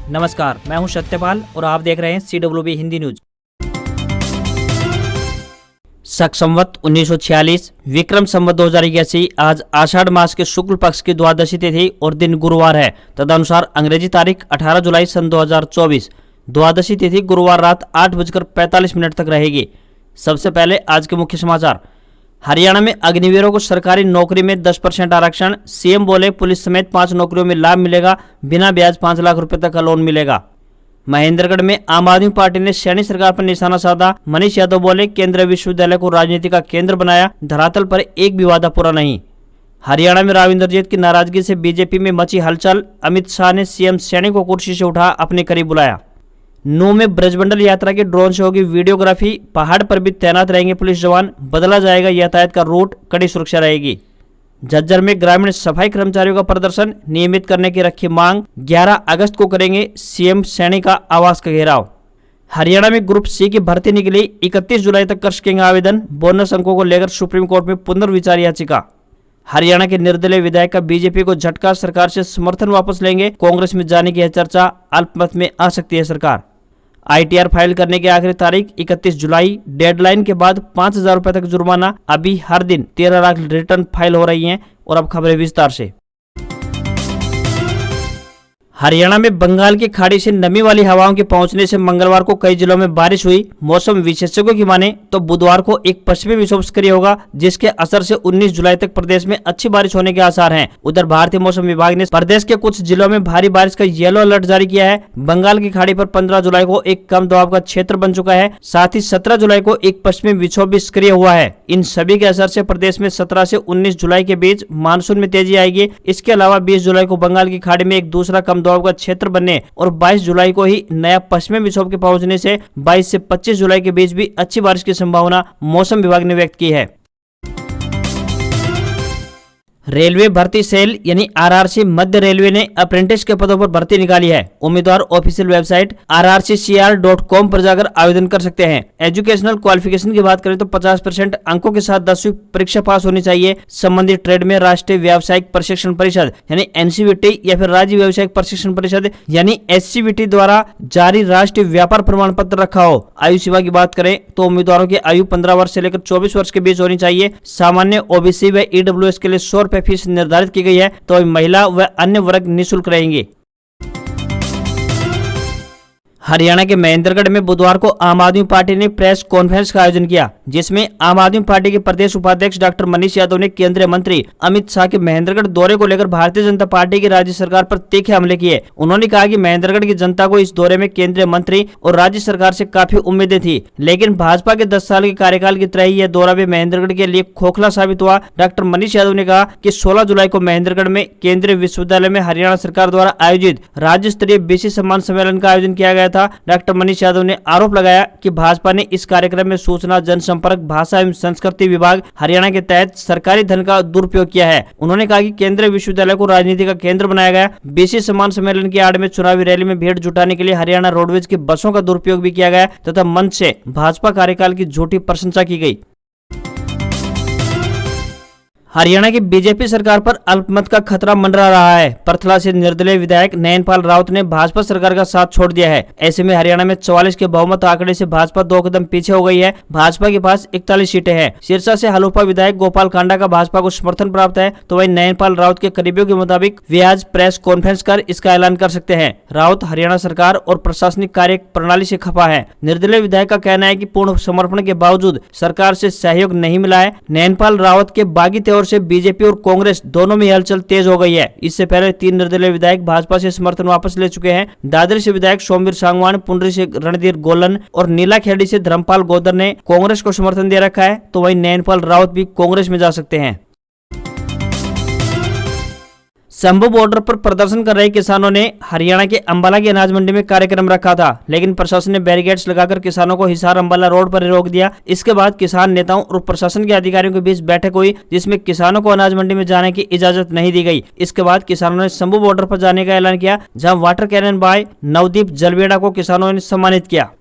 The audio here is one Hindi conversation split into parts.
नमस्कार, मैं हूं सत्यपाल और आप देख रहे हैं CWB हिंदी न्यूज। शक संवत 1946 विक्रम संवत 2081 आज आषाढ़ मास के शुक्ल पक्ष की द्वादशी तिथि और दिन गुरुवार है। तदनुसार अंग्रेजी तारीख 18 जुलाई सन 2024 द्वादशी तिथि गुरुवार रात 8:45 तक रहेगी। सबसे पहले आज के मुख्य समाचार। हरियाणा में अग्निवीरों को सरकारी नौकरी में 10% आरक्षण। सीएम बोले पुलिस समेत 5 नौकरियों में लाभ मिलेगा, बिना ब्याज 5 लाख रुपए तक का लोन मिलेगा। महेंद्रगढ़ में आम आदमी पार्टी ने सैनी सरकार पर निशाना साधा। मनीष यादव बोले केंद्रीय विश्वविद्यालय को राजनीति का केंद्र बनाया, धरातल पर एक भी वादा पूरा नहीं। हरियाणा में राव इंद्रजीत की नाराजगी से बीजेपी में मची हलचल। अमित शाह ने सीएम सैनी को कुर्सी से उठा अपने करीब बुलाया। नूह में ब्रजमंडल यात्रा के ड्रोन से होगी वीडियोग्राफी। पहाड़ पर भी तैनात रहेंगे पुलिस जवान। बदला जाएगा यातायात का रूट, कड़ी सुरक्षा रहेगी। झज्जर में ग्रामीण सफाई कर्मचारियों का प्रदर्शन, नियमित करने की रखी मांग। 11 अगस्त को करेंगे सीएम सैनी का आवास का घेराव। हरियाणा में ग्रुप सी की भर्ती निकली। 31 जुलाई तक कर सकेंगे आवेदन। बोनस अंकों को लेकर सुप्रीम कोर्ट में पुनर्विचार याचिका। हरियाणा के निर्दलीय विधायक का बीजेपी को झटका, सरकार से समर्थन वापस लेंगे। कांग्रेस में जाने की है चर्चा, अल्पमत में आ सकती है सरकार। ITR फाइल करने की आखिरी तारीख 31 जुलाई। डेडलाइन के बाद 5,000 रुपए तक जुर्माना। अभी हर दिन 13 लाख रिटर्न फाइल हो रही हैं। और अब खबरें विस्तार से। हरियाणा में बंगाल की खाड़ी से नमी वाली हवाओं के पहुंचने से मंगलवार को कई जिलों में बारिश हुई। मौसम विशेषज्ञों की माने तो बुधवार को एक पश्चिमी विक्षोभ सक्रिय होगा, जिसके असर से 19 जुलाई तक प्रदेश में अच्छी बारिश होने के आसार हैं। उधर भारतीय मौसम विभाग ने प्रदेश के कुछ जिलों में भारी बारिश का येलो अलर्ट जारी किया है। बंगाल की खाड़ी पर 15 जुलाई को एक कम दबाव का क्षेत्र बन चुका है। साथ ही 17 जुलाई को एक पश्चिमी विक्षोभ भी सक्रिय हुआ है। इन सभी के असर से प्रदेश में 17 से 19 जुलाई के बीच मानसून में तेजी आएगी। इसके अलावा 20 जुलाई को बंगाल की खाड़ी में एक दूसरा कम दबाव का क्षेत्र बनने और 22 जुलाई को ही नया पश्चिमी विक्षोभ के पहुंचने से 22 से 25 जुलाई के बीच भी अच्छी बारिश की संभावना मौसम विभाग ने व्यक्त की है। रेलवे भर्ती सेल यानी RRC मध्य रेलवे ने अप्रेंटिस के पदों पर भर्ती निकाली है। उम्मीदवार ऑफिशियल वेबसाइट rrccr.com पर जाकर आवेदन कर सकते हैं। एजुकेशनल क्वालिफिकेशन की बात करें तो 50% अंकों के साथ 10वीं परीक्षा पास होनी चाहिए। संबंधित ट्रेड में राष्ट्रीय व्यावसायिक प्रशिक्षण परिषद यानी NCVT या फिर राज्य व्यावसायिक प्रशिक्षण परिषद यानी SCVT द्वारा जारी राष्ट्रीय व्यापार प्रमाण पत्र रखा हो। आयु सीमा की बात करें तो उम्मीदवारों की आयु 15 वर्ष से लेकर 24 वर्ष के बीच होनी चाहिए। सामान्य OBC व EWS के लिए 100 रुपए फीस निर्धारित की गई है, तो महिला व अन्य वर्ग निःशुल्क रहेंगे। हरियाणा के महेंद्रगढ़ में बुधवार को आम आदमी पार्टी ने प्रेस कॉन्फ्रेंस का आयोजन किया, जिसमें आम आदमी पार्टी के प्रदेश उपाध्यक्ष डॉक्टर मनीष यादव ने केंद्रीय मंत्री अमित शाह के महेंद्रगढ़ दौरे को लेकर भारतीय जनता पार्टी की राज्य सरकार पर तीखे हमले किए। उन्होंने कहा कि महेंद्रगढ़ की जनता को इस दौरे में केंद्रीय मंत्री और राज्य सरकार से काफी उम्मीदें थी, लेकिन भाजपा के 10 साल के कार्यकाल की तरह ही यह दौरा भी महेंद्रगढ़ के लिए खोखला साबित हुआ। डॉक्टर मनीष यादव ने कहा कि 16 जुलाई को महेंद्रगढ़ में केंद्रीय विश्वविद्यालय में हरियाणा सरकार द्वारा आयोजित राज्य स्तरीय BC सम्मान सम्मेलन का आयोजन किया गया था। डॉक्टर मनीष यादव ने आरोप लगाया कि भाजपा ने इस कार्यक्रम में सूचना जनसंपर्क भाषा एवं संस्कृति विभाग हरियाणा के तहत सरकारी धन का दुरुपयोग किया है। उन्होंने कहा कि केंद्रीय विश्वविद्यालय को राजनीति का केंद्र बनाया गया। BC सम्मान सम्मेलन की आड़ में चुनावी रैली में भीड़ जुटाने के लिए हरियाणा रोडवेज की बसों का दुरुपयोग भी किया गया तथा मंच से भाजपा कार्यकाल की झूठी प्रशंसा की गई। हरियाणा की बीजेपी सरकार पर अल्पमत का खतरा मंडरा रहा है। परथला से निर्दलीय विधायक नयनपाल राउत ने भाजपा सरकार का साथ छोड़ दिया है। ऐसे में हरियाणा में 44 के बहुमत आंकड़े से भाजपा 2 कदम पीछे हो गई है। भाजपा के पास 41 सीटें हैं। सिरसा से हलूपा विधायक गोपाल कांडा का भाजपा को समर्थन प्राप्त है, तो वही नयनपाल राउत के करीबियों के मुताबिक वे आज प्रेस कॉन्फ्रेंस कर इसका ऐलान कर सकते हैं। राउत हरियाणा सरकार और प्रशासनिक कार्य प्रणाली से खफा है। निर्दलीय विधायक का कहना है कि पूर्ण समर्पण के बावजूद सरकार से सहयोग नहीं मिला है। नयनपाल राउत के बागी तेवर से बीजेपी और कांग्रेस दोनों में हलचल तेज हो गई है। इससे पहले 3 निर्दलीय विधायक भाजपा से समर्थन वापस ले चुके हैं। दादरी से विधायक सोमवीर सांगवान, पुंडरी से रणधीर गोलन और नीला खेड़ी से धर्मपाल गोदर ने कांग्रेस को समर्थन दे रखा है, तो वहीं नयनपाल राउत भी कांग्रेस में जा सकते हैं। शंभू बॉर्डर पर प्रदर्शन कर रहे किसानों ने हरियाणा के अंबाला की अनाज मंडी में कार्यक्रम रखा था, लेकिन प्रशासन ने बैरिकेड्स लगाकर किसानों को हिसार अंबाला रोड पर रोक दिया। इसके बाद किसान नेताओं और प्रशासन के अधिकारियों के बीच बैठक हुई, जिसमें किसानों को अनाज मंडी में जाने की इजाजत नहीं दी गई। इसके बाद किसानों ने शंभू बॉर्डर पर जाने का ऐलान किया, जहाँ वाटर कैनन बॉय नवदीप जलवेड़ा को किसानों ने सम्मानित किया।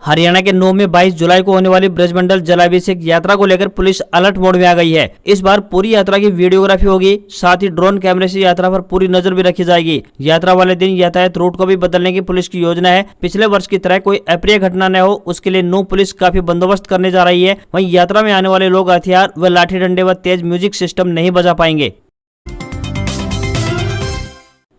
हरियाणा के नौ में 22 जुलाई को होने वाली ब्रजमंडल जलाभिषेक यात्रा को लेकर पुलिस अलर्ट मोड में आ गई है। इस बार पूरी यात्रा की वीडियोग्राफी होगी, साथ ही ड्रोन कैमरे से यात्रा पर पूरी नजर भी रखी जाएगी। यात्रा वाले दिन यातायात रूट को भी बदलने की पुलिस की योजना है। पिछले वर्ष की तरह कोई अप्रिय घटना न हो, उसके लिए नौ पुलिस काफी बंदोबस्त करने जा रही है। वहीं यात्रा में आने वाले लोग हथियार व लाठी डंडे व तेज म्यूजिक सिस्टम नहीं बजा पाएंगे।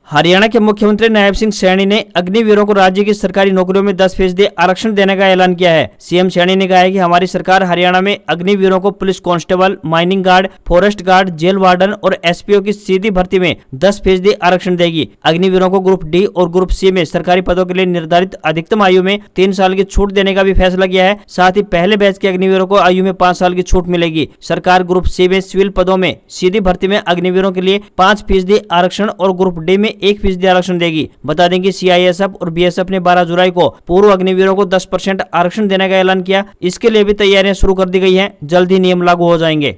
हरियाणा के मुख्यमंत्री नायब सिंह सैनी ने अग्निवीरों को राज्य की सरकारी नौकरियों में 10% आरक्षण देने का ऐलान किया है। सीएम सैनी ने कहा है कि हमारी सरकार हरियाणा में अग्निवीरों को police constable, mining guard, forest guard, jail warden और एसपीओ की सीधी भर्ती में 10% आरक्षण देगी। अग्निवीरों को ग्रुप डी और ग्रुप सी में सरकारी पदों के लिए निर्धारित अधिकतम आयु में 3 साल की छूट देने का भी फैसला किया है। साथ ही पहले बैच के अग्निवीरों को आयु में 5 साल की छूट मिलेगी। सरकार ग्रुप सी में सिविल पदों में सीधी भर्ती में अग्निवीरों के लिए 5% आरक्षण और ग्रुप डी में 1% आरक्षण देगी। बता दें कि सीआईएसएफ और बीएसएफ ने 12 जुलाई को पूर्व अग्निवीरों को 10% आरक्षण देने का ऐलान किया। इसके लिए भी तैयारियां शुरू कर दी गई हैं। जल्द ही नियम लागू हो जाएंगे।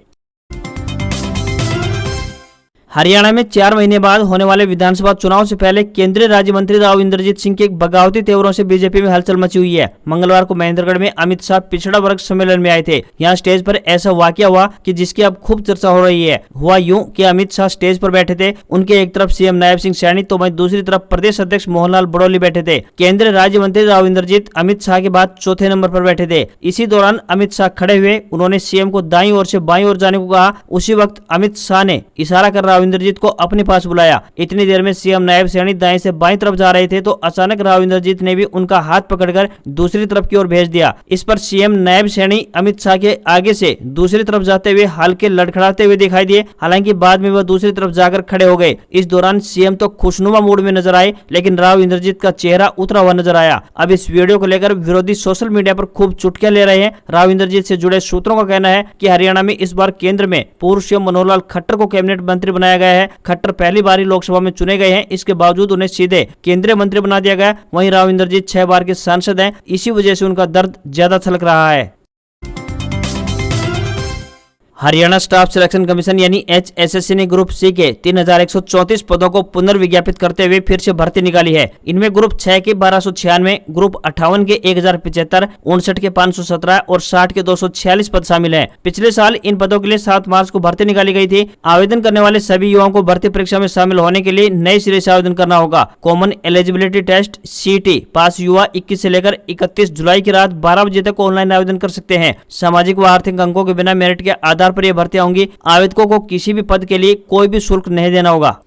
हरियाणा में 4 महीने बाद होने वाले विधानसभा चुनाव से पहले केंद्रीय राज्य मंत्री राव इंद्रजीत सिंह के बगावती तेवरों से बीजेपी में हलचल मची हुई है। मंगलवार को महेंद्रगढ़ में अमित शाह पिछड़ा वर्ग सम्मेलन में आए थे। यहाँ स्टेज पर ऐसा वाकया हुआ कि जिसकी अब खूब चर्चा हो रही है। हुआ यूं कि अमित शाह स्टेज पर बैठे थे, उनके एक तरफ सीएम नायब सिंह सैनी तो वहीं दूसरी तरफ प्रदेश अध्यक्ष मोहनलाल बड़ौली बैठे थे। केंद्रीय राज्य मंत्री राव इंद्रजीत अमित शाह के बाद चौथे नंबर पर बैठे थे। इसी दौरान अमित शाह खड़े हुए, उन्होंने सीएम को दाईं ओर से बाईं ओर जाने को कहा। उसी वक्त अमित शाह ने इशारा कर राव इंद्रजीत को अपने पास बुलाया। इतनी देर में सीएम नायब सैनी दाएं से बाईं तरफ जा रहे थे तो अचानक राव इंद्रजीत ने भी उनका हाथ पकड़कर दूसरी तरफ की ओर भेज दिया। इस पर सीएम नायब सैनी अमित शाह के आगे से दूसरी तरफ जाते हुए हल्के लड़खड़ाते हुए दिखाई दिए। हालांकि बाद में वह दूसरी तरफ जाकर खड़े हो गए। इस दौरान सीएम तो खुशनुमा मूड में नजर आए, लेकिन राव इंद्रजीत का चेहरा उतरा हुआ नजर आया। अब इस वीडियो को लेकर विरोधी सोशल मीडिया पर खूब चुटकियां ले रहे हैं। राव इंद्रजीत से जुड़े सूत्रों का कहना है कि हरियाणा में इस बार केंद्र में पूर्व सीएम मनोहर लाल खट्टर को कैबिनेट मंत्री बनाया गया है। खट्टर पहली बार लोकसभा में चुने गए हैं, इसके बावजूद उन्हें सीधे केंद्रीय मंत्री बना दिया गया। वहीं राव इंद्रजीत 6 बार के सांसद हैं, इसी वजह से उनका दर्द ज्यादा छलक रहा है। हरियाणा स्टाफ सिलेक्शन कमीशन यानी HSSC ने ग्रुप सी के 3134 पदों को पुनर्विज्ञापित करते हुए फिर से भर्ती निकाली है। इनमें ग्रुप 6 के 1296, ग्रुप 58 के 1075, 59 के 517 और 60 के 246 पद शामिल हैं। पिछले साल इन पदों के लिए 7 मार्च को भर्ती निकाली गई थी। आवेदन करने वाले सभी युवाओं को भर्ती परीक्षा में शामिल होने के लिए नए सिरे से आवेदन करना होगा। कॉमन एलिजिबिलिटी टेस्ट CET पास युवा 21 से लेकर 31 जुलाई की रात 12 बजे तक ऑनलाइन आवेदन कर सकते हैं। सामाजिक व आर्थिक अंकों के बिना मेरिट के आधार पर यह भर्तियां होंगी। आवेदकों को किसी भी पद के लिए कोई भी शुल्क नहीं देना होगा।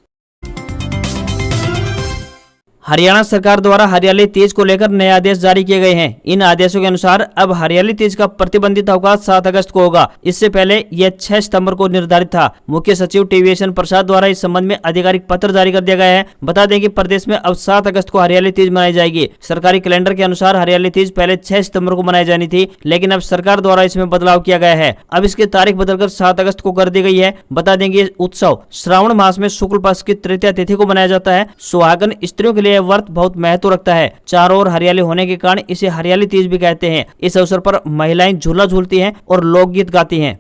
हरियाणा सरकार द्वारा हरियाली तीज को लेकर नए आदेश जारी किए गए हैं। इन आदेशों के अनुसार अब हरियाली तीज का प्रतिबंधित अवकाश 7 अगस्त को होगा। इससे पहले यह 6 सितंबर को निर्धारित था। मुख्य सचिव TVSN प्रसाद द्वारा इस संबंध में आधिकारिक पत्र जारी कर दिया गया है। बता दें कि प्रदेश में अब 7 अगस्त को हरियाली तीज मनाई जाएगी। सरकारी कैलेंडर के अनुसार हरियाली तीज पहले 6 सितंबर को मनाई जानी थी, लेकिन अब सरकार द्वारा इसमें बदलाव किया गया है। अब इसकी तारीख बदलकर 7 अगस्त को कर दी गई है। बता दें कि उत्सव श्रावण मास में शुक्ल पक्ष की तृतीया तिथि को मनाया जाता है। सुहागन स्त्रियों के लिए व्रत बहुत महत्व रखता है। चारों ओर हरियाली होने के कारण इसे हरियाली तीज भी कहते हैं। इस अवसर पर महिलाएं झूला झूलती हैं और लोकगीत गाती हैं।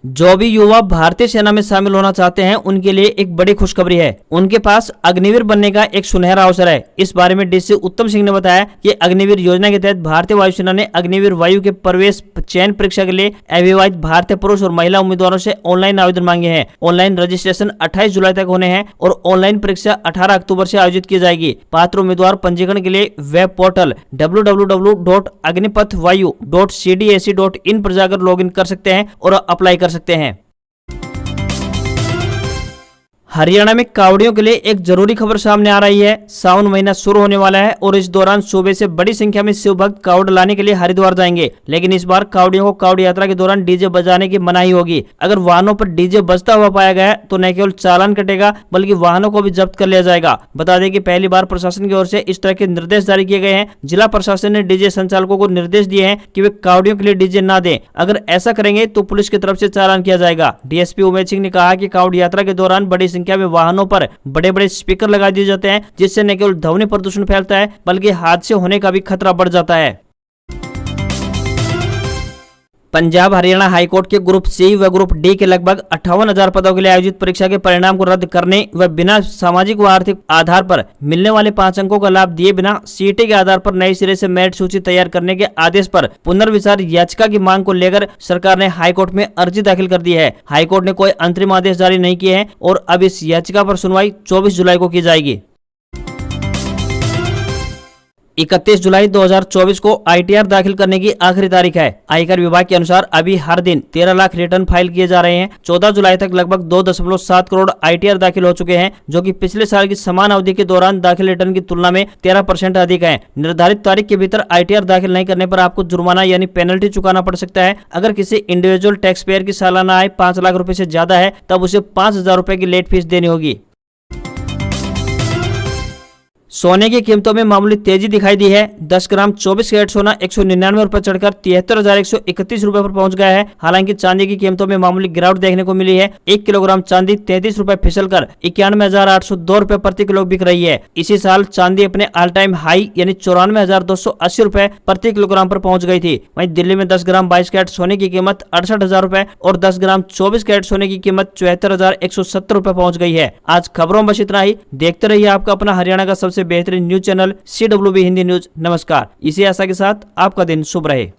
जो भी युवा भारतीय सेना में शामिल होना चाहते हैं उनके लिए एक बड़ी खुशखबरी है। उनके पास अग्निवीर बनने का एक सुनहरा अवसर है। इस बारे में डीसी उत्तम सिंह ने बताया कि अग्निवीर योजना के तहत भारतीय वायुसेना ने अग्निवीर वायु के प्रवेश चयन परीक्षा के लिए अविवाहित भारतीय पुरुष और महिला उम्मीदवारों से ऑनलाइन आवेदन मांगे हैं। ऑनलाइन रजिस्ट्रेशन 28 जुलाई तक होने हैं और ऑनलाइन परीक्षा 18 अक्टूबर से आयोजित की जाएगी। पात्र उम्मीदवार पंजीकरण के लिए वेब पोर्टल www.agnipatvayu.cdac.in पर जाकर लॉगिन कर सकते हैं और अप्लाई कर सकते हैं। हरियाणा में कावड़ियों के लिए एक जरूरी खबर सामने आ रही है। सावन महीना शुरू होने वाला है और इस दौरान सूबे से बड़ी संख्या में शिव भक्त कावड़ लाने के लिए हरिद्वार जाएंगे। लेकिन इस बार कावड़ियों को कावड़ यात्रा के दौरान डीजे बजाने की मनाही होगी। अगर वाहनों पर डीजे बजता हुआ पाया गया तो न केवल चालान कटेगा बल्कि वाहनों को भी जब्त कर लिया जाएगा। बता दें कि पहली बार प्रशासन की ओर से इस तरह के निर्देश जारी किए गए हैं। जिला प्रशासन ने डीजे संचालकों को निर्देश दिए हैं कि वे कावड़ियों के लिए डीजे न दें। अगर ऐसा करेंगे तो पुलिस की तरफ से चालान किया जाएगा। DSP उमेश सिंह ने कहा कि कावड़ यात्रा के दौरान बड़ी संख्या में वाहनों पर बड़े बड़े स्पीकर लगा दिए जाते हैं, जिससे न केवल ध्वनि प्रदूषण फैलता है बल्कि हादसे होने का भी खतरा बढ़ जाता है। पंजाब हरियाणा हाईकोर्ट के ग्रुप सी व ग्रुप डी के लगभग 58,000 पदों के लिए आयोजित परीक्षा के परिणाम को रद्द करने व बिना सामाजिक व आर्थिक आधार पर मिलने वाले 5 अंकों का लाभ दिए बिना सीईटी के आधार पर नए सिरे से मेरिट सूची तैयार करने के आदेश पर पुनर्विचार याचिका की मांग को लेकर सरकार ने हाईकोर्ट में अर्जी दाखिल कर दी है। हाईकोर्ट ने कोई अंतरिम आदेश जारी नहीं किए हैं और अब इस याचिका पर सुनवाई 24 जुलाई को की जाएगी। 31 जुलाई 2024 को आईटीआर दाखिल करने की आखिरी तारीख है। आयकर विभाग के अनुसार अभी हर दिन 13 लाख रिटर्न फाइल किए जा रहे हैं। 14 जुलाई तक लगभग 2.7 करोड़ आईटीआर दाखिल हो चुके हैं, जो कि पिछले साल की समान अवधि के दौरान दाखिल रिटर्न की तुलना में 13% अधिक है। निर्धारित तारीख के भीतर आईटीआर दाखिल नहीं करने पर आपको जुर्माना यानी पेनल्टी चुकाना पड़ सकता है। अगर किसी इंडिविजुअल टैक्स पेयर की सालाना आय 5 लाख रुपए से ज्यादा है तब उसे 5,000 रुपए की लेट फीस देनी होगी। सोने की कीमतों में मामूली तेजी दिखाई दी है। 10 ग्राम 24 कैरेट सोना 199 रुपए चढ़कर 73,131 रुपए पर पहुंच गया है। हालांकि चांदी की कीमतों में मामूली गिरावट देखने को मिली है। 1 किलोग्राम चांदी 33 रुपए फिसलकर 91,802 रुपए प्रति किलो बिक रही है। इसी साल चांदी अपने ऑल टाइम हाई यानी 94,280 रुपए प्रति किलोग्राम पर पहुंच गई थी। वहीं दिल्ली में 10 ग्राम 22 कैरेट सोने की कीमत 68,000 रुपए और 10 ग्राम 24 कैरेट सोने की कीमत 74,170 रुपए पहुंच गई है। आज खबरों में बस इतना ही। देखते रहिए आपका अपना हरियाणा का सबसे बेहतरीन news channel CWB Hindi news. नमस्कार। इसी आशा के साथ आपका दिन शुभ रहे।